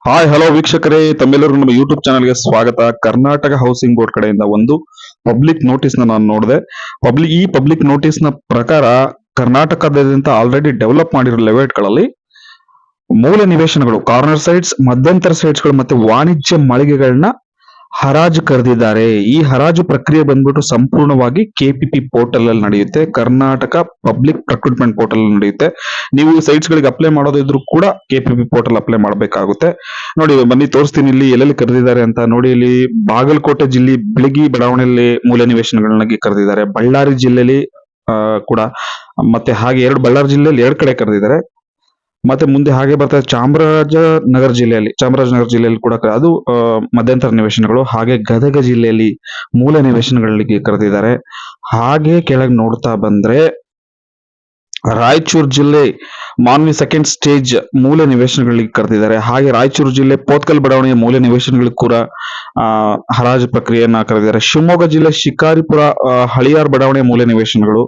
Hi hello ವೀಕ್ಷಕರೇ, ತಮ್ಮೆಲ್ಲರಿಗೂ ನಮ್ಮ ಯೂಟ್ಯೂಬ್ ಚಾನಲ್ಗೆ ಸ್ವಾಗತ. ಕರ್ನಾಟಕ ಹೌಸಿಂಗ್ ಬೋರ್ಡ್ ಕಡೆಯಿಂದ ಒಂದು ಪಬ್ಲಿಕ್ ನೋಟಿಸ್ ನಾನು ನೋಡಿದೆ. ಈ ಪಬ್ಲಿಕ್ ನೋಟಿಸ್ ನ ಪ್ರಕಾರ ಕರ್ನಾಟಕದಾದ್ಯಂತ ಆಲ್ರೆಡಿ ಡೆವಲಪ್ ಮಾಡಿರೋ ಲೆವೆಟ್ಗಳಲ್ಲಿ ಮೂಲ ನಿವೇಶನಗಳು, ಕಾರ್ನರ್ ಸೈಟ್ಸ್, ಮಧ್ಯಂತರ ಸೈಟ್ಸ್ಗಳು ಮತ್ತೆ ವಾಣಿಜ್ಯ ಮಳಿಗೆಗಳನ್ನ ಹರಾಜು ಕರೆದಿದ್ದಾರೆ. ಈ ಹರಾಜು ಪ್ರಕ್ರಿಯೆ ಬಂದ್ಬಿಟ್ಟು ಸಂಪೂರ್ಣವಾಗಿ ಕೆಪಿಪಿ ಪೋರ್ಟಲ್ ಅಲ್ಲಿ ನಡೆಯುತ್ತೆ. ಕರ್ನಾಟಕ ಪಬ್ಲಿಕ್ ಪ್ರಕ್ರೂಟ್ಮೆಂಟ್ ಪೋರ್ಟಲ್ ಅಲ್ಲಿ ನಡೆಯುತ್ತೆ. ನೀವು ಸೈಟ್ಸ್ ಗಳಿಗೆ ಅಪ್ಲೈ ಮಾಡೋದಿದ್ರು ಕೂಡ ಕೆಪಿಪಿ ಪೋರ್ಟಲ್ ಅಪ್ಲೈ ಮಾಡಬೇಕಾಗುತ್ತೆ. ನೋಡಿ, ಬನ್ನಿ ತೋರಿಸ್ತೀನಿ ಇಲ್ಲಿ ಎಲ್ಲೆಲ್ಲಿ ಕರೆದಿದ್ದಾರೆ ಅಂತ. ನೋಡಿ, ಇಲ್ಲಿ ಬಾಗಲಕೋಟೆ ಜಿಲ್ಲೆ ಬಿಳಗಿ ಬಡಾವಣೆಯಲ್ಲಿ ಮೂಲ ನಿವೇಶನಗಳನ್ನಾಗಿ ಕರೆದಿದ್ದಾರೆ. ಬಳ್ಳಾರಿ ಜಿಲ್ಲೆಯಲ್ಲಿ ಕೂಡ, ಮತ್ತೆ ಹಾಗೆ ಬಳ್ಳಾರಿ ಜಿಲ್ಲೆಯಲ್ಲಿ ಎರಡು ಕಡೆ ಕರೆದಿದ್ದಾರೆ. ಮತ್ತೆ ಮುಂದೆ ಹಾಗೆ ಬರ್ತಾರೆ ಚಾಮರಾಜನಗರ ಜಿಲ್ಲೆಯಲ್ಲಿ ಕೂಡ ಅದು ಮಧ್ಯಂತರ ನಿವೇಶನಗಳು. ಹಾಗೆ ಗದಗ ಜಿಲ್ಲೆಯಲ್ಲಿ ಮೂಲ ನಿವೇಶನಗಳಿಗೆ ಕರೆದಿದ್ದಾರೆ. ಹಾಗೆ ಕೆಳಗೆ ನೋಡ್ತಾ ಬಂದ್ರೆ ರಾಯಚೂರು ಜಿಲ್ಲೆ ಮಾನ್ವಿ ಸೆಕೆಂಡ್ ಸ್ಟೇಜ್ ಮೂಲ ನಿವೇಶನಗಳಿಗೆ ಕರೆದಿದ್ದಾರೆ. ಹಾಗೆ ರಾಯಚೂರು ಜಿಲ್ಲೆ ಪೋತ್ಕಲ್ ಬಡಾವಣೆಯ ಮೂಲ ನಿವೇಶನಗಳಿಗೆ ಕೂಡ ಹರಾಜು ಪ್ರಕ್ರಿಯೆಯನ್ನ ಕರೆದಿದ್ದಾರೆ. ಶಿವಮೊಗ್ಗ ಜಿಲ್ಲೆ ಶಿಕಾರಿಪುರ ಹಳಿಯಾರ್ ಬಡಾವಣೆಯ ಮೂಲ ನಿವೇಶನಗಳು.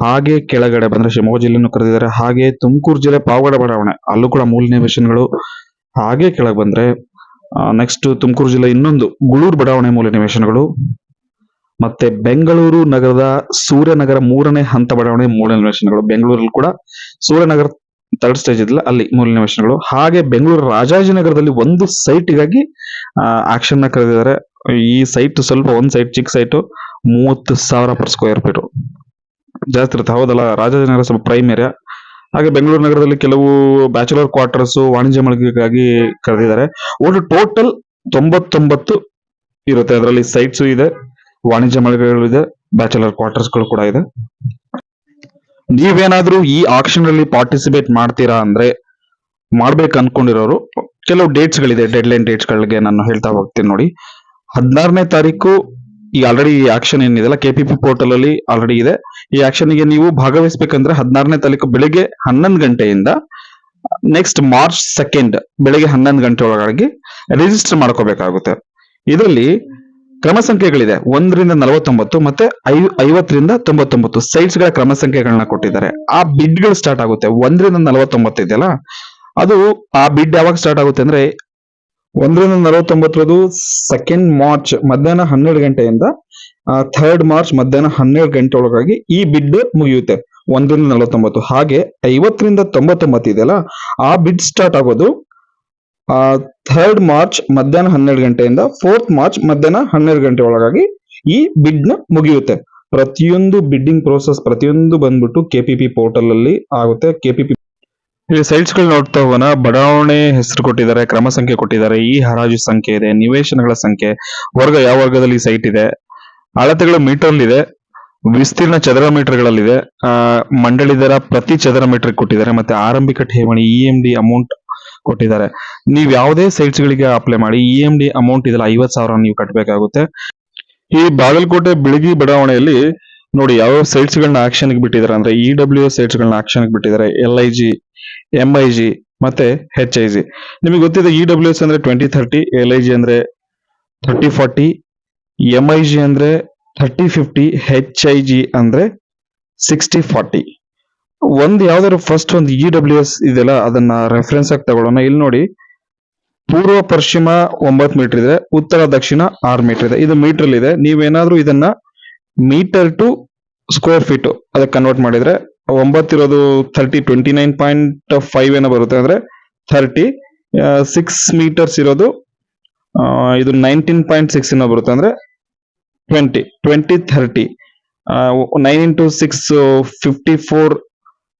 ಹಾಗೆ ಕೆಳಗಡೆ ಬಂದ್ರೆ ಶಿವಮೊಗ್ಗ ಜಿಲ್ಲೆಯನ್ನು ಕರೆದಿದ್ದಾರೆ. ಹಾಗೆ ತುಮಕೂರು ಜಿಲ್ಲೆ ಪಾವಗಡ ಬಡಾವಣೆ, ಅಲ್ಲೂ ಕೂಡ ಮೂಲ ನಿವೇಶನಗಳು. ಹಾಗೆ ಕೆಳಗೆ ಬಂದ್ರೆ ನೆಕ್ಸ್ಟ್ ತುಮಕೂರು ಜಿಲ್ಲೆ ಇನ್ನೊಂದು ಗುಳೂರು ಬಡಾವಣೆ ಮೂಲ ನಿವೇಶನಗಳು. ಮತ್ತೆ ಬೆಂಗಳೂರು ನಗರದ ಸೂರ್ಯನಗರ ಮೂರನೇ ಹಂತ ಬಡಾವಣೆ ಮೂಲ ನಿವೇಶನಗಳು. ಬೆಂಗಳೂರಲ್ಲಿ ಕೂಡ ಸೂರ್ಯನಗರ ಥರ್ಡ್ ಸ್ಟೇಜ್ ಇದ್ದಿಲ್ಲ, ಅಲ್ಲಿ ಮೂಲ ನಿವೇಶನಗಳು. ಹಾಗೆ ಬೆಂಗಳೂರು ರಾಜಾಜಿನಗರದಲ್ಲಿ ಒಂದು ಸೈಟ್ಗಾಗಿ ಆಕ್ಷನ್ ನ ಕರೆದಿದ್ದಾರೆ. ಈ ಸೈಟ್ ಒಂದ್ ಸೈಟ್ ಚಿಕ್ಕ ಸೈಟ್, 30,000 ಪರ್ ಸ್ಕ್ವೇರ್ ಫೀಟ್, ಜಾಸ್ತಿ ಇರುತ್ತೆ. ಹೌದಲ್ಲ, ರಾಜಾಜಿನಗರ ಸ್ವಲ್ಪ ಪ್ರೈಮ್ ಏರಿಯಾ. ಹಾಗೆ ಬೆಂಗಳೂರು ನಗರದಲ್ಲಿ ಕೆಲವು ಬ್ಯಾಚುಲರ್ ಕ್ವಾರ್ಟರ್ಸ್, ವಾಣಿಜ್ಯ ಮಳಿಗೆಗಾಗಿ ಕರೆದಿದ್ದಾರೆ. ಒಟ್ಟು ಟೋಟಲ್ 99 ಇರುತ್ತೆ. ಅದರಲ್ಲಿ ಸೈಟ್ಸ್ ಇದೆ, ವಾಣಿಜ್ಯ ಮಳಿಗೆಗಳು ಇದೆ, ಬ್ಯಾಚುಲರ್ ಕ್ವಾರ್ಟರ್ಸ್ ಗಳು ಕೂಡ ಇದೆ. ನೀವೇನಾದ್ರೂ ಈ ಆಕ್ಷನ್ ಅಲ್ಲಿ ಪಾರ್ಟಿಸಿಪೇಟ್ ಮಾಡ್ತೀರಾ ಅಂದ್ರೆ, ಮಾಡ್ಬೇಕು ಅನ್ಕೊಂಡಿರೋರು ಕೆಲವು ಡೇಟ್ಸ್ ಗಳಿದೆ, ಡೆಡ್ ಲೈನ್ ಡೇಟ್ಸ್ ಗಳಿಗೆ ನಾನು ಹೇಳ್ತಾ ಹೋಗ್ತೀನಿ. ನೋಡಿ, 16ನೇ ತಾರೀಕು ಈ ಆಲ್ರೆಡಿ ಈ ಆಕ್ಷನ್ ಏನಿದೆಲ್ಲ ಕೆಪಿಪಿ ಪೋರ್ಟಲ್ ಅಲ್ಲಿ ಆಲ್ರೆಡಿ ಇದೆ. ಈ ಆಕ್ಷನ್ ಗೆ ನೀವು ಭಾಗವಹಿಸಬೇಕಂದ್ರೆ 16ನೇ ತಾರೀಕು ಬೆಳಿಗ್ಗೆ 11 ಗಂಟೆಯಿಂದ ನೆಕ್ಸ್ಟ್ ಮಾರ್ಚ್ 2 ಬೆಳಿಗ್ಗೆ 11 ಗಂಟೆ ಒಳಗಾಗಿ ರಿಜಿಸ್ಟರ್ ಮಾಡ್ಕೋಬೇಕಾಗುತ್ತೆ. ಇದರಲ್ಲಿ ಕ್ರಮ ಸಂಖ್ಯೆಗಳಿದೆ 1ರಿಂದ 49 ಮತ್ತೆ 50ರಿಂದ 99 ಸೈಟ್ಸ್ ಗಳ ಕ್ರಮ ಸಂಖ್ಯೆಗಳನ್ನ ಕೊಟ್ಟಿದ್ದಾರೆ. ಆ ಬಿಡ್ ಗಳು ಸ್ಟಾರ್ಟ್ ಆಗುತ್ತೆ 1ರಿಂದ 49 ಇದೆಯಲ್ಲ, ಅದು ಆ ಬಿಡ್ ಯಾವಾಗ ಸ್ಟಾರ್ಟ್ ಆಗುತ್ತೆ ಅಂದ್ರೆ 1ರಿಂದ 49 2 ಮಾರ್ಚ್ ಮಧ್ಯಾಹ್ನ 12 ಗಂಟೆಯಿಂದ 3 ಮಾರ್ಚ್ ಮಧ್ಯಾಹ್ನ 12 ಗಂಟೆ ಒಳಗಾಗಿ ಈ ಬಿಡ್ ಮುಗಿಯುತ್ತೆ 1ರಿಂದ 49. ಹಾಗೆ 50ರಿಂದ 99 ಇದೆಯಲ್ಲ, ಆ ಬಿಡ್ ಸ್ಟಾರ್ಟ್ ಆಗೋದು 3 ಮಾರ್ಚ್ ಮಧ್ಯಾಹ್ನ 12 ಗಂಟೆಯಿಂದ 4 ಮಾರ್ಚ್ ಮಧ್ಯಾಹ್ನ 12 ಗಂಟೆ ಒಳಗಾಗಿ ಈ ಬಿಡ್ ನ ಮುಗಿಯುತ್ತೆ. ಪ್ರತಿಯೊಂದು ಬಿಡ್ಡಿಂಗ್ ಪ್ರೋಸೆಸ್ ಪ್ರತಿಯೊಂದು ಬಂದ್ಬಿಟ್ಟು ಕೆಪಿಪಿ ಪೋರ್ಟಲ್ ಅಲ್ಲಿ ಆಗುತ್ತೆ. ಕೆಪಿಪಿ ಇಲ್ಲಿ ಸೈಟ್ಸ್ ಗಳು ನೋಡ್ತಾ ಹೋಗೋಣ. ಬಡಾವಣೆ ಹೆಸರು ಕೊಟ್ಟಿದ್ದಾರೆ, ಕ್ರಮ ಸಂಖ್ಯೆ ಕೊಟ್ಟಿದ್ದಾರೆ, ಈ ಹರಾಜು ಸಂಖ್ಯೆ ಇದೆ, ನಿವೇಶನಗಳ ಸಂಖ್ಯೆ, ಯಾವ ವರ್ಗದಲ್ಲಿ ಸೈಟ್ ಇದೆ, ಅಳತೆಗಳು ಮೀಟರ್ ಇದೆ, ವಿಸ್ತೀರ್ಣ ಚದರ ಮೀಟರ್ ಗಳಲ್ಲಿದೆ, ಮಂಡಳಿ ದರ ಪ್ರತಿ ಚದರ ಮೀಟರ್ ಕೊಟ್ಟಿದ್ದಾರೆ, ಮತ್ತೆ ಆರಂಭಿಕ ಠೇವಣಿ EMD ಅಮೌಂಟ್ ಕೊಟ್ಟಿದ್ದಾರೆ. ನೀವು ಯಾವುದೇ ಸೈಟ್ಸ್ ಗಳಿಗೆ ಅಪ್ಲೈ ಮಾಡಿ EMD ಅಮೌಂಟ್ ಇದೆಲ್ಲ 50,000 ನೀವು ಕಟ್ಟಬೇಕಾಗುತ್ತೆ. ಈ ಬಾಗಲಕೋಟೆ ಬಿಳಗಿ ಬಡಾವಣೆಯಲ್ಲಿ ನೋಡಿ ಯಾವ ಸೈಟ್ಸ್ ಗಳನ್ನ ಆಕ್ಷನ್ ಬಿಟ್ಟಿದ್ದಾರೆ ಅಂದ್ರೆ, EWS ಸೈಟ್ಸ್ ಗಳನ್ನ ಆಕ್ಷನ್ ಬಿಟ್ಟಿದ್ದಾರೆ. LIG, MIG ಮತ್ತೆ HIG. ನಿಮಗೆ ಗೊತ್ತಿದೆ EWS ಅಂದ್ರೆ 2030, LIG ಅಂದ್ರೆ 3040, MIG ಅಂದ್ರೆ 3050, HIG ಅಂದ್ರೆ 6040. ಯಾವ್ದಾದ್ರು ಫಸ್ಟ್ ಒಂದು EWS ಇದೆಯಲ್ಲ, ಅದನ್ನ ರೆಫರೆನ್ಸ್ ಆಗಿ ತಗೊಳ್ಳೋಣ. ಇಲ್ಲಿ ನೋಡಿ, ಪೂರ್ವ ಪಶ್ಚಿಮ 9 ಮೀಟರ್ ಇದೆ, ಉತ್ತರ ದಕ್ಷಿಣ 6 ಮೀಟರ್ ಇದೆ. ಇದು ಮೀಟರ್ ಇದೆ. ನೀವೇನಾದ್ರೂ ಇದನ್ನ ಮೀಟರ್ ಟು ಸ್ಕ್ವೇರ್ ಫೀಟ್ ಅದಕ್ಕೆ ಕನ್ವರ್ಟ್ ಮಾಡಿದ್ರೆ 9 ಇರೋದು 29.5 ಏನೋ ಬರುತ್ತೆ, ಅಂದ್ರೆ 30. 6 ಮೀಟರ್ಸ್ ಇರೋದು ಇದು 19.6 ಏನೋ ಬರುತ್ತೆ, ಅಂದ್ರೆ 20 30. 9 into 6 54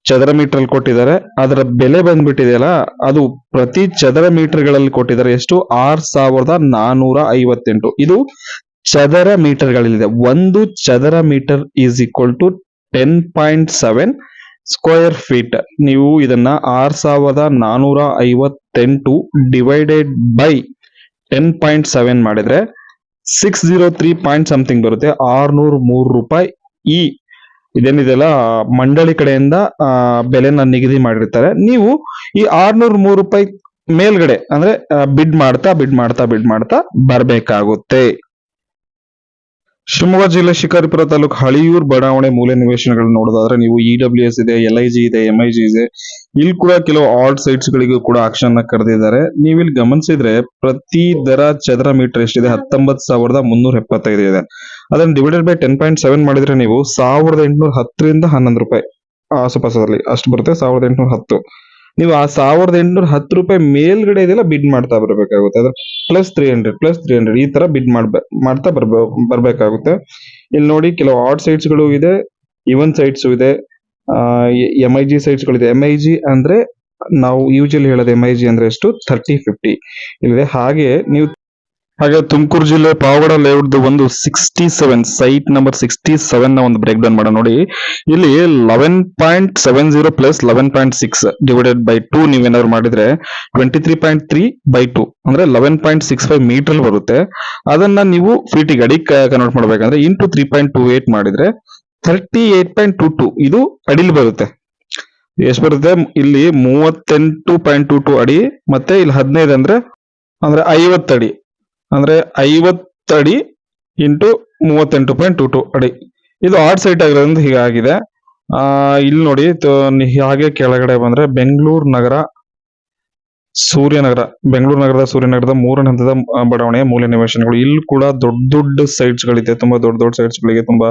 ಚದರ ಮೀಟರ್ ಅಲ್ಲಿ ಕೊಟ್ಟಿದ್ದಾರೆ. ಅದರ ಬೆಲೆ ಬಂದ್ಬಿಟ್ಟಿದೆಯಲ್ಲ, ಅದು ಪ್ರತಿ ಚದರ ಮೀಟರ್ ಗಳಲ್ಲಿ ಕೊಟ್ಟಿದ್ದಾರೆ. ಎಷ್ಟು? 6,458. ಇದು ಚದರ ಮೀಟರ್ ಗಳಲ್ಲಿದೆ. ಒಂದು ಚದರ meter is equal to 10.7 square feet. ನೀವು ಇದನ್ನ 6,458 ಡಿವೈಡೆಡ್ ಬೈ 10.7 ಮಾಡಿದ್ರೆ 603 ಪಾಯಿಂಟ್ ಸಮಥಿಂಗ್ ಬರುತ್ತೆ. 603 ರೂಪಾಯಿ ಈ ಇದೇನಿದೆಯಲ್ಲ ಮಂಡಳಿ ಕಡೆಯಿಂದ ಬೆಲೆನ ನಿಗದಿ ಮಾಡಿರ್ತಾರೆ. ನೀವು ಈ 603 ರೂಪಾಯಿ ಮೇಲ್ಗಡೆ ಅಂದ್ರೆ ಬಿಡ್ ಮಾಡ್ತಾ ಬರ್ಬೇಕಾಗುತ್ತೆ. ಶಿವಮೊಗ್ಗ ಜಿಲ್ಲೆ ಶಿಕಾರಿಪುರ ತಾಲೂಕು ಹಳಿಯೂರು ಬಡಾವಣೆ ಮೂಲೆ ನಿವೇಶನಗಳು ನೋಡೋದಾದ್ರೆ ನೀವು EWS ಇದೆ, LIG ಇದೆ, MIG ಇದೆ. ಇಲ್ಲಿ ಕೂಡ ಕೆಲವು ಆಡ್ ಸೈಟ್ಸ್ ಗಳಿಗೂ ಕೂಡ ಆಕ್ಷನ್ ನ ಕರೆದಿದ್ದಾರೆ. ನೀವು ಇಲ್ಲಿ ಗಮನಿಸಿದ್ರೆ ಪ್ರತಿ ದರ ಚದರ ಮೀಟರ್ ಎಷ್ಟಿದೆ, 19,375 ಇದೆ. ಅದನ್ನ ಡಿವೈಡೆಡ್ ಬೈ 10.7 ಮಾಡಿದ್ರೆ ನೀವು 1,810 ರೂಪಾಯಿ ಆಸುಪಾಸಲ್ಲಿ ಅಷ್ಟು ಬರುತ್ತೆ. 1,810. ನೀವು ಆ 1,810 ಮೇಲ್ಗಡೆ ಇದೆಲ್ಲ ಬಿಡ್ ಮಾಡ್ತಾ ಬರ್ಬೇಕಾಗುತ್ತೆ. ಅದ್ರ +300 ಈ ತರ ಬಿಡ್ ಮಾಡ್ತಾ ಬರ್ಬೇಕಾಗುತ್ತೆ. ಇಲ್ಲಿ ನೋಡಿ ಕೆಲವು ಆಡ್ ಸೈಟ್ಸ್ ಗಳು ಇದೆ, ಈವನ್ ಸೈಟ್ಸ್ ಇದೆ, MIG ಸೈಟ್ಸ್ ಗಳಿದೆ. MIG ಅಂದ್ರೆ ನಾವು ಯೂಶಲಿ ಹೇಳೋದು MIG ಅಂದ್ರೆ ಎಷ್ಟು, 30-50 ಇಲ್ಲಿದೆ. ಹಾಗೆ ತುಮಕೂರು ಜಿಲ್ಲೆ ಪಾವಗಡ ಲೇಔಟ್ ಒಂದು 67 ಸೈಟ್ ನಂಬರ್ 67 ನ ಒಂದು ಬ್ರೇಕ್ ಡೌನ್ ಮಾಡೋಣ ನೋಡಿ. ಇಲ್ಲಿ 11.70 ಪ್ಲಸ್ 11.6 ಡಿವೈಡೆಡ್ ಬೈ 2 ನೀವೇನಾದ್ರು ಮಾಡಿದ್ರೆ 23.3 ಬೈ 2 ಅಂದ್ರೆ 11.65 ಮೀಟರ್ ಬರುತ್ತೆ. ಅದನ್ನ ನೀವು ಫೀಟಿಗೆ ಅಡಿ ಕನ್ವರ್ಟ್ ಮಾಡ್ಬೇಕಂದ್ರೆ ಇಂಟು 3.28 ಮಾಡಿದ್ರೆ 38.22 ಇದು ಅಡಿಲಿ ಬರುತ್ತೆ. ಎಷ್ಟು ಬರುತ್ತೆ ಇಲ್ಲಿ 38.22 ಅಡಿ, ಮತ್ತೆ ಇಲ್ಲಿ 15 ಅಂದ್ರೆ 50 ಅಡಿ, ಅಂದ್ರೆ 50 ಅಡಿ ಇಂಟು 38.22 ಅಡಿ. ಇದು ಆಡ್ ಸೈಟ್ ಆಗಿರೋದ್ರಿಂದ ಹೀಗಾಗಿದೆ. ಇಲ್ಲಿ ನೋಡಿ ಹಾಗೆ ಕೆಳಗಡೆ ಬಂದ್ರೆ ಬೆಂಗಳೂರು ನಗರದ ಸೂರ್ಯನಗರದ 3ನೇ ಹಂತದ ಬಡಾವಣೆಯ ಮೂಲೆ ನಿವೇಶನಗಳು. ಇಲ್ಲಿ ಕೂಡ ದೊಡ್ಡ ಸೈಟ್ಸ್ ಗಳಿದೆ, ತುಂಬಾ ದೊಡ್ಡ ಸೈಟ್ಸ್ ಗಳಿಗೆ ತುಂಬಾ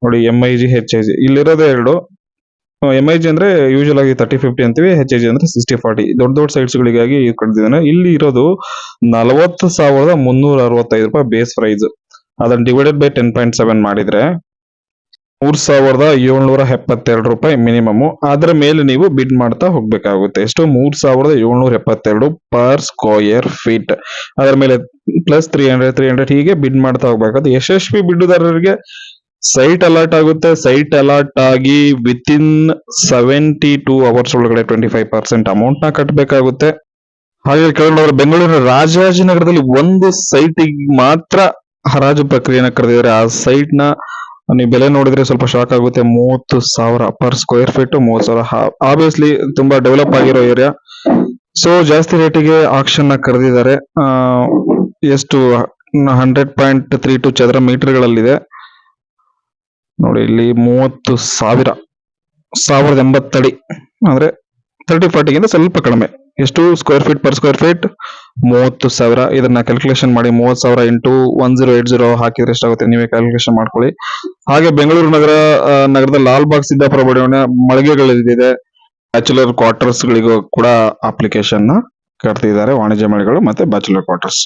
ನೋಡಿ. MIG HIG ಇಲ್ಲಿರೋದೇ ಎರಡು. MIG ಅಂದ್ರೆ ಯೂಶಲ್ ಆಗಿ 30-50 ಅಂತೀವಿ, HIG ಅಂದ್ರೆ 60-40 ದೊಡ್ಡ ಸೈಟ್ಸ್ ಗಳಿಗಾಗಿ ಕಡ್ದಿದ್ದಾನೆ. ಇಲ್ಲಿ ಇರೋದು 40,365 ರೂಪಾಯಿ ಬೇಸ್ ಪ್ರೈಸ್. ಅದನ್ನ ಡಿವೈಡೆಡ್ ಬೈ 10.7 ಮಾಡಿದ್ರೆ 3,772 ರೂಪಾಯಿ ಮಿನಿಮಮ್. ಅದರ ಮೇಲೆ ನೀವು ಬಿಡ್ ಮಾಡ್ತಾ ಹೋಗ್ಬೇಕಾಗುತ್ತೆ. ಎಷ್ಟು, 3,772 ಪರ್ ಸ್ಕ್ವೇರ್ ಫೀಟ್. ಅದರ ಮೇಲೆ +300 ಹೀಗೆ ಬಿಡ್ ಮಾಡ್ತಾ ಹೋಗ್ಬೇಕಾಗುತ್ತೆ. ಯಶಸ್ವಿ ಬಿಡ್ಡುದಾರರಿಗೆ ಸೈಟ್ ಅಲರ್ಟ್ ಆಗುತ್ತೆ. ಸೈಟ್ ಅಲರ್ಟ್ ಆಗಿ ವಿತಿನ್ 72 ಅವರ್ಸ್ ಒಳಗಡೆ 25% ಅಮೌಂಟ್ ನ ಕಟ್ಟಬೇಕಾಗುತ್ತೆ. ಹಾಗೆ ಕೆಳಗಡೆ ಬೆಂಗಳೂರಿನ ರಾಜಾಜಿನಗರದಲ್ಲಿ ಒಂದು ಸೈಟ್ ಮಾತ್ರ ಹರಾಜು ಪ್ರಕ್ರಿಯೆನ ಕರೆದಿದ್ದಾರೆ. ಆ ಸೈಟ್ ನ ನೀವು ಬೆಲೆ ನೋಡಿದ್ರೆ ಸ್ವಲ್ಪ ಶಾಕ್ ಆಗುತ್ತೆ. 30,000 ಪರ್ ಸ್ಕ್ವೇರ್ ಫೀಟ್, 30,000. ಆಬ್ವಿಯಸ್ಲಿ ತುಂಬಾ ಡೆವಲಪ್ ಆಗಿರೋ ಏರಿಯಾ, ಸೊ ಜಾಸ್ತಿ ರೇಟಿಗೆ ಆಕ್ಷನ್ ನ ಕರೆದಿದ್ದಾರೆ. ಎಷ್ಟು 100.32 ಚದರ ಮೀಟರ್ ಗಳಲ್ಲಿದೆ ನೋಡಿ. ಇಲ್ಲಿ 30,080 ಅಡಿ ಅಂದ್ರೆ 30-40ಗಿಂತ ಸ್ವಲ್ಪ ಕಡಿಮೆ. ಎಷ್ಟು square feet per square feet, 30,000. ಇದನ್ನ ಕ್ಯಾಲ್ಕುಲೇಷನ್ ಮಾಡಿ 30,000 ಇಂಟು 1080 ಹಾಕಿದ್ರೆ ಎಷ್ಟಾಗುತ್ತೆ ನೀವೇ ಕ್ಯಾಲ್ಕುಲೇಷನ್ ಮಾಡ್ಕೊಳ್ಳಿ. ಹಾಗೆ ಬೆಂಗಳೂರು ನಗರದ ಲಾಲ್ಬಾಗ್ ಸಿದ್ದಾಪುರ ಬಡಾವಣೆ ಮಳಿಗೆಗಳಿದೆ. ಬ್ಯಾಚುಲರ್ ಕ್ವಾರ್ಟರ್ಸ್ ಗಳಿಗೂ ಕೂಡ ಅಪ್ಲಿಕೇಶನ್ ನ ಕಟ್ತಿದ್ದಾರೆ, ವಾಣಿಜ್ಯ ಮಳಿಗೆಗಳು ಮತ್ತೆ bachelor quarters.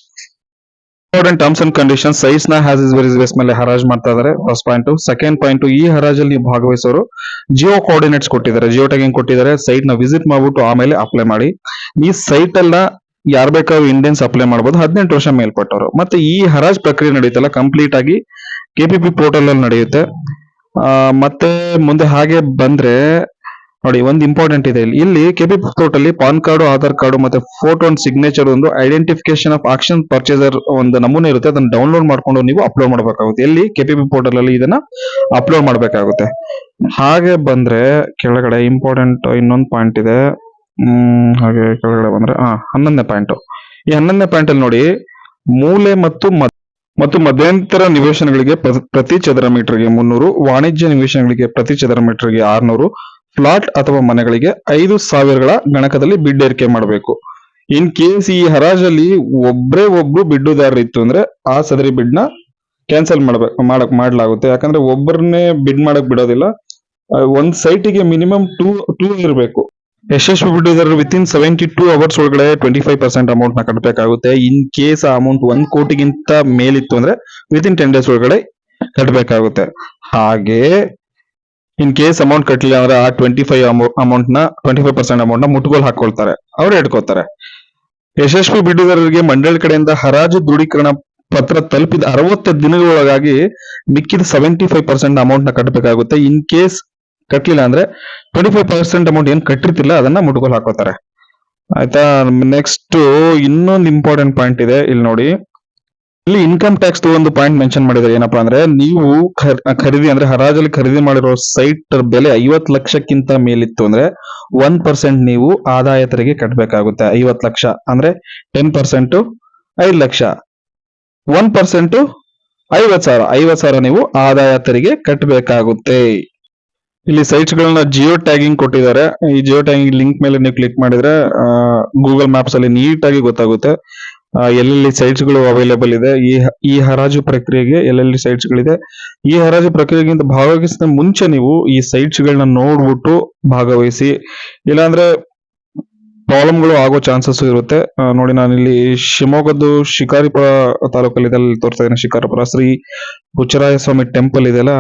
Important terms and condition, sites ನ ಹ್ಯಾಸ್ ಇಸ್ ವೆರಿಸ್ ಬೇಸ್ ಮೇಲೆ ಹರಾಜ್ ಮಾಡ್ತಾ ಇದ್ದಾರೆ. First point. ಸೆಕೆಂಡ್ ಪಾಯಿಂಟ್, ಈ ಹರಾಜಲ್ಲಿ ನೀವು ಭಾಗವಹಿಸೋರು ಜಿಯೋ ಕೋಆರ್ಡಿನೇಟ್ಸ್ ಕೊಟ್ಟಿದ್ದಾರೆ, ಜಿಯೋ ಟ್ಯಾಗಿಂಗ್ ಕೊಟ್ಟಿದ್ದಾರೆ. ಸೈಟ್ ನ ವಿಸಿಟ್ ಮಾಡ್ಬಿಟ್ಟು ಆಮೇಲೆ ಅಪ್ಲೈ ಮಾಡಿ. ಈ ಸೈಟ್ ಎಲ್ಲ ಯಾರು ಬೇಕಾದ್ರೂ ಇಂಡಿಯನ್ಸ್ ಅಪ್ಲೈ ಮಾಡಬಹುದು, 18 ವರ್ಷ ಮೇಲ್ಪಟ್ಟವರು. ಮತ್ತೆ ಈ ಹರಾಜ್ ಪ್ರಕ್ರಿಯೆ ನಡೆಯುತ್ತಲ್ಲ ಕಂಪ್ಲೀಟ್ ಆಗಿ KPP ಪೋರ್ಟಲ್ ಅಲ್ಲಿ ನಡೆಯುತ್ತೆ. ಮತ್ತೆ ಮುಂದೆ ಹಾಗೆ ಬಂದ್ರೆ ನೋಡಿ, ಒಂದು ಇಂಪಾರ್ಟೆಂಟ್ ಇದೆ ಇಲ್ಲಿ KPP ಪೋರ್ಟಲ್ ಅಲ್ಲಿ ಪಾನ್ ಕಾರ್ಡ್, ಆಧಾರ್ ಕಾರ್ಡ್ ಮತ್ತೆ ಫೋಟೋ ಅಂಡ್ ಸಿಗ್ನೇಚರ್, ಒಂದು ಐಡೆಂಟಿಫಿಕೇಶನ್ ಆಫ್ ಆಕ್ಷನ್ ಪರ್ಚೇಸರ್ ಒಂದು ನಮೂನೆ ಇರುತ್ತೆ. ಅದನ್ನ ಡೌನ್ಲೋಡ್ ಮಾಡ್ಕೊಂಡು ನೀವು ಅಪ್ಲೋಡ್ ಮಾಡಬೇಕಾಗುತ್ತೆ. ಎಲ್ಲಿ KPP ಪೋರ್ಟಲ್ ಅಲ್ಲಿ ಇದನ್ನ ಅಪ್ಲೋಡ್ ಮಾಡಬೇಕಾಗುತ್ತೆ. ಹಾಗೆ ಬಂದ್ರೆ ಕೆಳಗಡೆ ಇಂಪಾರ್ಟೆಂಟ್ ಇನ್ನೊಂದು ಪಾಯಿಂಟ್ ಇದೆ. ಹಾಗೆ ಕೆಳಗಡೆ ಬಂದ್ರೆ 11ನೇ ಪಾಯಿಂಟ್. ಈ 11ನೇ ಪಾಯಿಂಟ್ ಅಲ್ಲಿ ನೋಡಿ, ಮೂಲೆ ಮತ್ತು ಮಧ್ಯಂತರ ನಿವೇಶನಗಳಿಗೆ ಪ್ರತಿ ಚದರ ಮೀಟರ್ಗೆ 300, ವಾಣಿಜ್ಯ ನಿವೇಶನಗಳಿಗೆ ಪ್ರತಿ ಚದರ ಮೀಟರ್ಗೆ 600, ಫ್ಲಾಟ್ ಅಥವಾ ಮನೆಗಳಿಗೆ 5,000ಗಳ ಗಣಕದಲ್ಲಿ ಬಿಡ್ ಏರಿಕೆ ಮಾಡಬೇಕು. ಇನ್ ಕೇಸ್ ಈ ಹರಾಜಲ್ಲಿ ಒಬ್ರು ಬಿಡ್ಡುದಾರರು ಇತ್ತು ಅಂದ್ರೆ ಆ ಸದರಿ ಬಿಡ್ ನ ಕ್ಯಾನ್ಸಲ್ ಮಾಡಲಾಗುತ್ತೆ. ಯಾಕಂದ್ರೆ ಒಬ್ಬರನ್ನೇ ಬಿಡ್ ಮಾಡಕ್ ಬಿಡೋದಿಲ್ಲ. ಒಂದ್ ಸೈಟಿಗೆ ಮಿನಿಮಮ್ ಟೂ ಇರಬೇಕು. ಯಶಸ್ವಿ ಬಿಡ್ಡುದಾರರು ವಿತಿನ್ 72 ಅವರ್ಸ್ ಒಳಗಡೆ 25% ಅಮೌಂಟ್ ನ ಕಟ್ಟಬೇಕಾಗುತ್ತೆ. ಇನ್ ಕೇಸ್ ಆ ಅಮೌಂಟ್ 1 ಕೋಟಿಗಿಂತ ಮೇಲಿತ್ತು ಅಂದ್ರೆ ವಿತಿನ್ 10 ಡೇಸ್ ಒಳಗಡೆ ಕಟ್ಟಬೇಕಾಗುತ್ತೆ. ಹಾಗೆ ಇನ್ ಕೇಸ್ ಅಮೌಂಟ್ ಕಟ್ಟಲಿಲ್ಲ ಅಂದ್ರೆ ಆ 25% ಅಮೌಂಟ್ ನ ಮುಟ್ಟುಗೋಲು ಹಾಕೊಳ್ತಾರೆ, ಅವರೇ ಇಟ್ಕೋತಾರೆ. ಯಶಸ್ವಿ ಬಿಡ್ಡುದಾರರಿಗೆ ಮಂಡಳಿ ಕಡೆಯಿಂದ ಹರಾಜು ದೃಢೀಕರಣ ಪತ್ರ ತಲುಪಿದ 60 ದಿನಗಳೊಳಗಾಗಿ ಮಿಕ್ಕಿದ 75% ಅಮೌಂಟ್ ನ ಕಟ್ಟಬೇಕಾಗುತ್ತೆ. ಇನ್ ಕೇಸ್ ಕಟ್ಟಲಿಲ್ಲ ಅಂದ್ರೆ 25% ಅಮೌಂಟ್ ಏನ್ ಕಟ್ಟಿರ್ತಿಲ್ಲ ಅದನ್ನ ಮುಟ್ಟುಗೋಲು ಹಾಕೋತಾರೆ. ಆಯ್ತಾ. ನೆಕ್ಸ್ಟ್ ಇನ್ನೊಂದು ಇಂಪಾರ್ಟೆಂಟ್ ಪಾಯಿಂಟ್ ಇದೆ ಇಲ್ಲಿ ನೋಡಿ. ಇಲ್ಲಿ ಇನ್ಕಮ್ ಟ್ಯಾಕ್ಸ್ ಒಂದು ಪಾಯಿಂಟ್ ಮೆನ್ಷನ್ ಮಾಡಿದ್ದಾರೆ. ಏನಪ್ಪಾ ಅಂದ್ರೆ ನೀವು ಖರೀದಿ ಅಂದ್ರೆ ಹರಾಜಲ್ಲಿ ಖರೀದಿ ಮಾಡಿರೋ ಸೈಟ್ ಬೆಲೆ 50 ಲಕ್ಷಕ್ಕಿಂತ ಮೇಲಿತ್ತು ಅಂದ್ರೆ 1% ನೀವು ಆದಾಯ ತೆರಿಗೆ ಕಟ್ಟಬೇಕಾಗುತ್ತೆ. 50 ಲಕ್ಷ ಅಂದ್ರೆ 10% 5 ಲಕ್ಷ, 1% ಐವತ್ ಸಾವಿರ ನೀವು ಆದಾಯ ತೆರಿಗೆ ಕಟ್ಟಬೇಕಾಗುತ್ತೆ. ಇಲ್ಲಿ ಸೈಟ್ಸ್ ಗಳನ್ನ ಜಿಯೋ ಟ್ಯಾಗಿಂಗ್ ಕೊಟ್ಟಿದ್ದಾರೆ. ಈ ಜಿಯೋ ಟ್ಯಾಗಿಂಗ್ ಲಿಂಕ್ ಮೇಲೆ ನೀವು ಕ್ಲಿಕ್ ಮಾಡಿದ್ರೆ ಗೂಗಲ್ ಮ್ಯಾಪ್ಸ್ ಅಲ್ಲಿ ನೀಟಾಗಿ ಗೊತ್ತಾಗುತ್ತೆ ಎಲ್ಲೆಲ್ಲಿ ಸೈಟ್ಸ್ ಗಳು ಅವೈಲೇಬಲ್ ಇದೆ, ಈ ಹರಾಜು ಪ್ರಕ್ರಿಯೆಗೆ ಎಲ್ಲೆಲ್ಲಿ ಸೈಟ್ಸ್ ಗಳಿದೆ. ಈ ಹರಾಜು ಪ್ರಕ್ರಿಯೆಗಿಂತ ಭಾಗವಹಿಸಿದ ಮುಂಚೆ ನೀವು ಈ ಸೈಟ್ಸ್ ಗಳನ್ನ ನೋಡ್ಬಿಟ್ಟು ಭಾಗವಹಿಸಿ. ಇಲ್ಲಾಂದ್ರೆ ಪ್ರಾಬ್ಲಮ್ಗಳು ಆಗೋ ಚಾನ್ಸಸ್ ಇರುತ್ತೆ. ನೋಡಿ, ನಾನಿಲ್ಲಿ ಶಿವಮೊಗ್ಗದ್ದು ಶಿಕಾರಿಪುರ ತಾಲೂಕಲ್ಲಿ ಇದೆ, ಅಲ್ಲಿ ತೋರಿಸ್ತಾ ಇದ್ದೀನಿ. ಶಿಕಾರಿಪುರ ಶ್ರೀ ಹುಚ್ಚರಾಯ ಸ್ವಾಮಿ ಟೆಂಪಲ್ ಇದೆಯಲ್ಲ,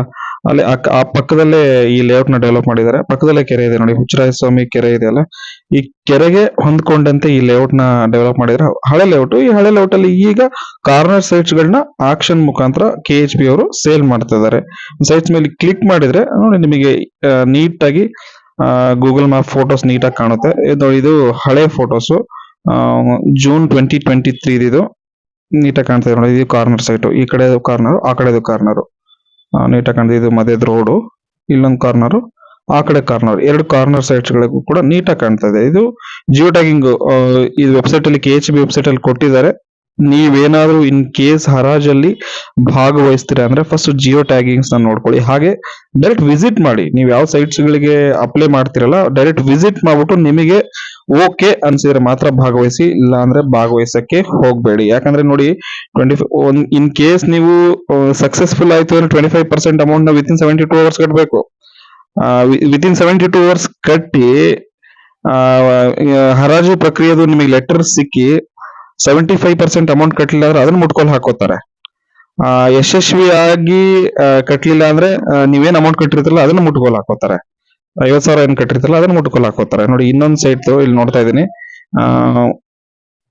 ಅಲ್ಲಿ ಆ ಪಕ್ಕದಲ್ಲೇ ಈ ಲೇಔಟ್ ನ ಡೆವಲಪ್ ಮಾಡಿದ್ದಾರೆ. ಪಕ್ಕದಲ್ಲೇ ಕೆರೆ ಇದೆ ನೋಡಿ, ಹುಚ್ಚರಾಯ ಸ್ವಾಮಿ ಕೆರೆ ಇದೆಯಲ್ಲ, ಈ ಕೆರೆಗೆ ಹೊಂದ್ಕೊಂಡಂತೆ ಈ ಲೇಔಟ್ ನ ಡೆವಲಪ್ ಮಾಡಿದ್ರೆ ಹಳೆ ಲೇಔಟ್. ಈ ಹಳೆ ಲೇಔಟ್ ಅಲ್ಲಿ ಈಗ ಕಾರ್ನರ್ ಸೈಟ್ಸ್ ಗಳನ್ನ ಆಕ್ಷನ್ ಮುಖಾಂತರ KHP ಅವರು ಸೇಲ್ ಮಾಡ್ತಾ ಇದ್ದಾರೆ. ಸೈಟ್ಸ್ ಮೇಲೆ ಕ್ಲಿಕ್ ಮಾಡಿದ್ರೆ ನೋಡಿ ನಿಮಗೆ ನೀಟಾಗಿ ಗೂಗಲ್ ಮ್ಯಾಪ್ ಫೋಟೋಸ್ ನೀಟಾಗಿ ಕಾಣುತ್ತೆ. ಇದು ಹಳೆ ಫೋಟೋಸ್, ಜೂನ್ 2023 ಇದು ನೀಟಾಗಿ ಕಾಣ್ತಾ ಇದೆ ನೋಡಿ. ಇದು ಕಾರ್ನರ್ ಸೈಟ್, ಈ ಕಡೆ ಕಾರ್ನರ್, ಆ ಕಡೆದು ಕಾರ್ನರ್ ನೀಟಾಗಿ ಕಾಣ್ತಿದೆ. ಇದು ಮಧ್ಯದ ರೋಡು, ಇಲ್ಲೊಂದು ಕಾರ್ನರ್, ಆ ಕಡೆ ಕಾರ್ನರ್, ಎರಡು ಕಾರ್ನರ್ ಸೈಟ್ಸ್ ಗಳಿಗೂ ಕೂಡ ನೀಟಾಗಿ ಕಾಣ್ತಾ ಇದೆ. ಇದು ಜಿಯೋ ಟ್ಯಾಗಿಂಗ್ ಈ ವೆಬ್ಸೈಟ್ ಅಲ್ಲಿ KHB ವೆಬ್ಸೈಟ್ ಅಲ್ಲಿ ಕೊಟ್ಟಿದ್ದಾರೆ. ನೀವೇನಾದ್ರೂ ಇನ್ ಕೇಸ್ ಹರಾಜಲ್ಲಿ ಭಾಗವಹಿಸ್ತೀರಾ ಅಂದ್ರೆ ಫಸ್ಟ್ ಜಿಯೋ ಟ್ಯಾಗಿಂಗ್ಸ್ ನ ನೋಡ್ಕೊಳ್ಳಿ. ಹಾಗೆ ಡೈರೆಕ್ಟ್ ವಿಸಿಟ್ ಮಾಡಿ. ನೀವು ಯಾವ ಸೈಟ್ಸ್ ಗಳಿಗೆ ಅಪ್ಲೈ ಮಾಡ್ತಿರಲ್ಲ, ಡೈರೆಕ್ಟ್ ವಿಸಿಟ್ ಮಾಡ್ಬಿಟ್ಟು ನಿಮಗೆ ಓಕೆ ಅನ್ಸಿದ್ರೆ ಮಾತ್ರ ಭಾಗವಹಿಸಿ, ಇಲ್ಲ ಅಂದ್ರೆ ಭಾಗವಹಿಸಕ್ಕೆ ಹೋಗ್ಬೇಡಿ. ಯಾಕಂದ್ರೆ ನೋಡಿ, ಇನ್ ಕೇಸ್ ನೀವು ಸಕ್ಸಸ್ಫುಲ್ ಆಯ್ತು ಅಂದ್ರೆ 25% ಅಮೌಂಟ್ ನ ವಿತಿನ್ 72 ಅವರ್ಸ್ ಕಟ್ಟಬೇಕು. ವಿತಿನ್ 72 ಅವರ್ಸ್ ಕಟ್ಟಿ ಹರಾಜು ಪ್ರಕ್ರಿಯೆದು ನಿಮಗೆ ಲೆಟರ್ ಸಿಕ್ಕಿ 75% ಅಮೌಂಟ್ ಕಟ್ಟಲಿಲ್ಲ ಅಂದ್ರೆ ಅದನ್ನ ಮುಟ್ಕೊಲ್ ಹಾಕೋತಾರೆ. ಯಶಸ್ವಿಯಾಗಿ ಕಟ್ಟಲಿಲ್ಲ ಅಂದ್ರೆ ನೀವೇನ್ ಅಮೌಂಟ್ ಕಟ್ಟಿರ್ತಿರಲ್ಲ ಅದನ್ನ ಮುಟ್ಕೊಲ್ ಹಾಕೋತಾರೆ. 50,000 ಏನ್ ಕಟ್ಟಿರ್ತಿರಲ್ಲ ಅದನ್ನ ಮುಟ್ಕೊಲ್ ಹಾಕೋತಾರೆ. ನೋಡಿ, ಇನ್ನೊಂದ್ ಸೈಟ್ ಇಲ್ಲಿ ನೋಡ್ತಾ ಇದೀನಿ,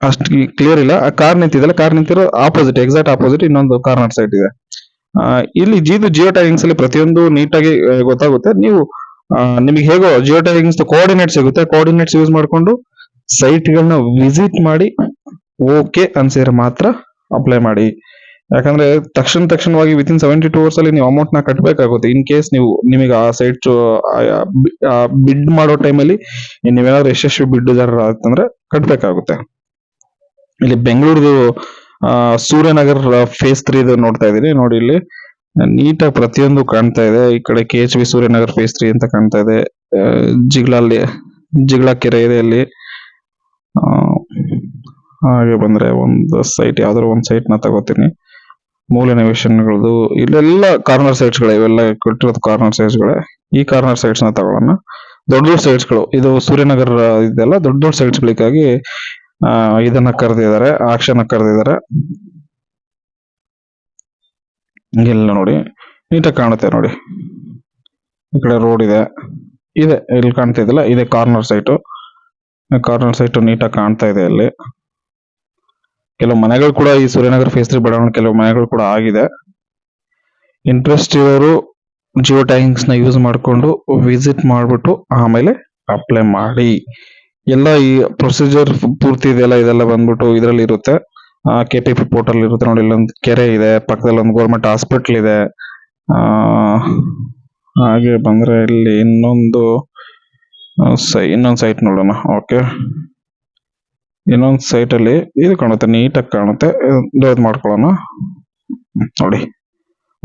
ಅಷ್ಟು ಕ್ಲಿಯರ್ ಇಲ್ಲ. ಕಾರ್ ನಿಂತಿದೆಲ್ಲ, ಕಾರ್ ನಿಂತಿರೋ ಆಪೋಸಿಟ್, ಎಕ್ಸಾಕ್ಟ್ ಆಪೋಸಿಟ್ ಇನ್ನೊಂದು ಕಾರ್ನರ್ ಸೈಟ್ ಇದೆ. ಇಲ್ಲಿ ಜಿಯೋ ಟ್ಯಾಗಿಂಗ್ಸ್ ಅಲ್ಲಿ ಪ್ರತಿಯೊಂದು ನೀಟಾಗಿ ಗೊತ್ತಾಗುತ್ತೆ. ನೀವು ನಿಮಗೆ ಹೇಗೋ ಜಿಯೋ ಟ್ಯಾಗಿಂಗ್ಸ್ ಕೋಆರ್ಡಿನೇಟ್ ಸಿಗುತ್ತೆ. ಕೋಆರ್ಡಿನೇಟ್ಸ್ ಯೂಸ್ ಮಾಡ್ಕೊಂಡು ಸೈಟ್ ಗಳನ್ನ ವಿಸಿಟ್ ಮಾಡಿ ಓಕೆ ಅನ್ಸಿದ್ರೆ ಮಾತ್ರ ಅಪ್ಲೈ ಮಾಡಿ. ಯಾಕಂದ್ರೆ ತಕ್ಷಣವಾಗಿ ವಿತಿನ್ 72 ಅವರ್ಸ್ ಅಲ್ಲಿ ನೀವು ಅಮೌಂಟ್ ನ ಕಟ್ಟಬೇಕಾಗುತ್ತೆ. ಇನ್ ಕೇಸ್ ನಿಮಗೆ ಆ ಸೈಟ್ ಬಿಡ್ ಮಾಡೋ ಟೈಮಲ್ಲಿ ನೀವೇನಾದ್ರೂ ಯಶಸ್ವಿ ಬಿಡ್ಡುದಾರ ಅಂತಂದ್ರೆ ಕಟ್ಟಬೇಕಾಗುತ್ತೆ. ಇಲ್ಲಿ ಬೆಂಗಳೂರು ಸೂರ್ಯನಗರ್ ಫೇಸ್ 3 ನೋಡ್ತಾ ಇದೀನಿ. ನೋಡಿ, ಇಲ್ಲಿ ನೀಟಾಗಿ ಪ್ರತಿಯೊಂದು ಕಾಣ್ತಾ ಇದೆ. ಈ ಕಡೆ KHB ಸೂರ್ಯನಗರ್ ಫೇಸ್ 3 ಅಂತ ಕಾಣ್ತಾ ಇದೆ. ಜಿಗ್ಲಾ ಕೆರೆ ಇದೆ ಅಲ್ಲಿ. ಹಾಗೆ ಬಂದ್ರೆ ಒಂದು ಸೈಟ್, ಯಾವ್ದಾದ್ರು ಒಂದು ಸೈಟ್ ನ ತಗೋತೀನಿ. ಮೂಲ ನಿವೇಶನಗಳದು ಇಲ್ಲೆಲ್ಲ ಕಾರ್ನರ್ ಸೈಟ್ಸ್ ಗಳು, ಇವೆಲ್ಲ ಕೊಟ್ಟಿರೋದು ಕಾರ್ನರ್ ಸೈಟ್ಸ್ ಗಳೇ. ಈ ಕಾರ್ನರ್ ಸೈಟ್ಸ್ ನ ತಗೊಳ್ಳೋಣ. ದೊಡ್ಡ ಸೈಟ್ಸ್ ಗಳು, ಇದು ಸೂರ್ಯನಗರ ಇದೆಲ್ಲ ದೊಡ್ಡ ಸೈಟ್ಸ್ ಗಳಿಗಾಗಿ ಇದನ್ನ ಕರೆದಿದ್ದಾರೆ, ಆಕ್ಷನ್ ಕರೆದಿದ್ದಾರೆ. ಹಿಂಗೆಲ್ಲ ನೋಡಿ ನೀಟಾಗಿ ಕಾಣುತ್ತೆ. ನೋಡಿ, ಈ ಕಡೆ ರೋಡ್ ಇದೆ, ಇಲ್ಲಿ ಕಾಣ್ತಾ ಇದೆಯಲ್ಲ, ಇದೆ ಕಾರ್ನರ್ ಸೈಟ್. ಕಾರ್ನರ್ ಸೈಟ್ ನೀಟಾಗಿ ಕಾಣ್ತಾ ಇದೆ. ಅಲ್ಲಿ ಕೆಲವು ಮನೆಗಳು ಕೂಡ, ಈ ಸೂರ್ಯನಗರ ಫೇಸ್ 3 ಬಡಾವಣೆ ಕೆಲವು ಮನೆಗಳು ಕೂಡ ಆಗಿದೆ. ಇಂಟ್ರೆಸ್ಟ್ ಇರೋರು ಜಿಯೋ ಟ್ಯಾಗಿಂಗ್ಸ್ ನ ಯೂಸ್ ಮಾಡಿಕೊಂಡು ವಿಸಿಟ್ ಮಾಡ್ಬಿಟ್ಟು ಆಮೇಲೆ ಅಪ್ಲೈ ಮಾಡಿ. ಎಲ್ಲ ಈ ಪ್ರೊಸೀಜರ್ ಪೂರ್ತಿ ಇದೆಲ್ಲ, ಇದೆಲ್ಲ ಬಂದ್ಬಿಟ್ಟು ಇದರಲ್ಲಿ ಇರುತ್ತೆ. KPP ಪೋರ್ಟಲ್ ಇರುತ್ತೆ ನೋಡಿ. ಇಲ್ಲೊಂದು ಕೆರೆ ಇದೆ, ಪಕ್ಕದಲ್ಲಿ ಒಂದು ಗೌರ್ಮೆಂಟ್ ಹಾಸ್ಪಿಟಲ್ ಇದೆ. ಹಾಗೆ ಬಂದ್ರೆ ಇಲ್ಲಿ ಇನ್ನೊಂದು ಸೈಟ್ ನೋಡೋಣ. ಓಕೆ, ಇನ್ನೊಂದು ಸೈಟ್ ಅಲ್ಲಿ ಇದು ಕಾಣುತ್ತೆ, ನೀಟಾಗಿ ಕಾಣುತ್ತೆ. ಇದು ಮಾಡ್ಕೊಳ್ಳೋಣ. ನೋಡಿ,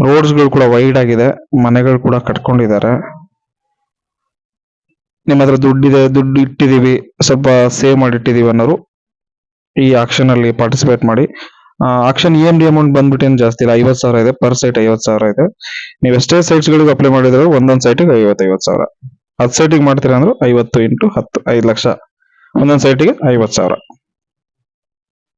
ರೋಡ್ಸ್ ಗಳು ಕೂಡ ವೈಡ್ ಆಗಿದೆ, ಮನೆಗಳು ಕೂಡ ಕಟ್ಕೊಂಡಿದ್ದಾರೆ. ನಿಮ್ಮ ಹತ್ರ ದುಡ್ಡಿದೆ, ದುಡ್ಡು ಇಟ್ಟಿದೀವಿ, ಸ್ವಲ್ಪ ಸೇವ್ ಮಾಡಿ ಇಟ್ಟಿದೀವಿ ಅನ್ನೋರು ಈ ಆಕ್ಷನ್ ಅಲ್ಲಿ ಪಾರ್ಟಿಸಿಪೇಟ್ ಮಾಡಿ. ಆಕ್ಷನ್ EMD ಅಮೌಂಟ್ ಬಂದ್ಬಿಟ್ಟು ಏನು ಜಾಸ್ತಿ ಇಲ್ಲ, 50,000 ಇದೆ. ಪರ್ ಸೈಟ್ 50,000 ಇದೆ. ನೀವು ಎಷ್ಟೇ ಸೈಟ್ಸ್ ಗಳಿಗೆ ಅಪ್ಲೈ ಮಾಡಿದ್ರೆ ಒಂದೊಂದು ಸೈಟಿಗೆ 50,000. 10 ಸೈಟಿಗೆ ಮಾಡ್ತೀರಾ ಅಂದ್ರೆ 50 × 10 5 ಲಕ್ಷ. ಒಂದೊಂದು ಸೈಟಿಗೆ 50,000.